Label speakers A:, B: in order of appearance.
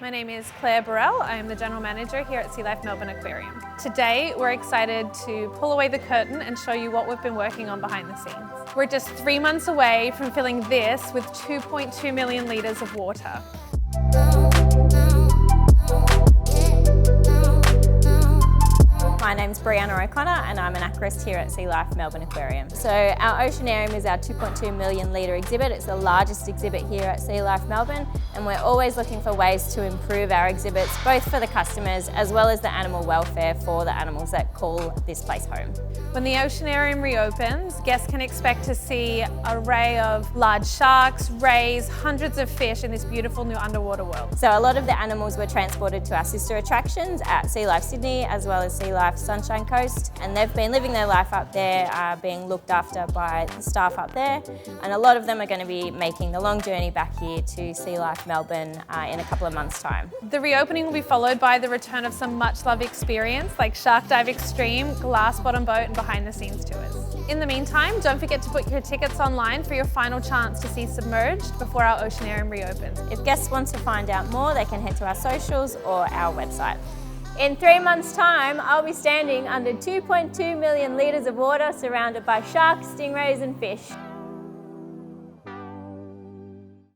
A: My name is Claire Burrell. I am the General Manager here at LIFE Melbourne Aquarium. Today we're excited to pull away the curtain and show you what we've been working on behind the scenes. We're just 3 months away from filling this with 2.2 million litres of water.
B: My name's Brianna O'Connor and I'm an aquarist here at LIFE Melbourne Aquarium. So our Oceanarium is our 2.2 million litre exhibit. It's the largest exhibit here at LIFE Melbourne, and we're always looking for ways to improve our exhibits, both for the customers as well as the animal welfare for the animals that call this place home.
A: When the Oceanarium reopens, guests can expect to see an array of large sharks, rays, hundreds of fish in this beautiful new underwater world.
B: So a lot of the animals were transported to our sister attractions at LIFE Sydney as well as LIFE Sunshine Coast, and they've been living their life up there, being looked after by the staff up there, and a lot of them are going to be making the long journey back here to LIFE Melbourne in a couple of months' time.
A: The reopening will be followed by the return of some much-loved experience like Shark Dive Extreme, glass bottom boat and behind-the-scenes tours. In the meantime, don't forget to book your tickets online for your final chance to see Submerged before our Oceanarium reopens.
B: If guests want to find out more, they can head to our socials or our website. In 3 months' time, I'll be standing under 2.2 million litres of water surrounded by sharks, stingrays and fish.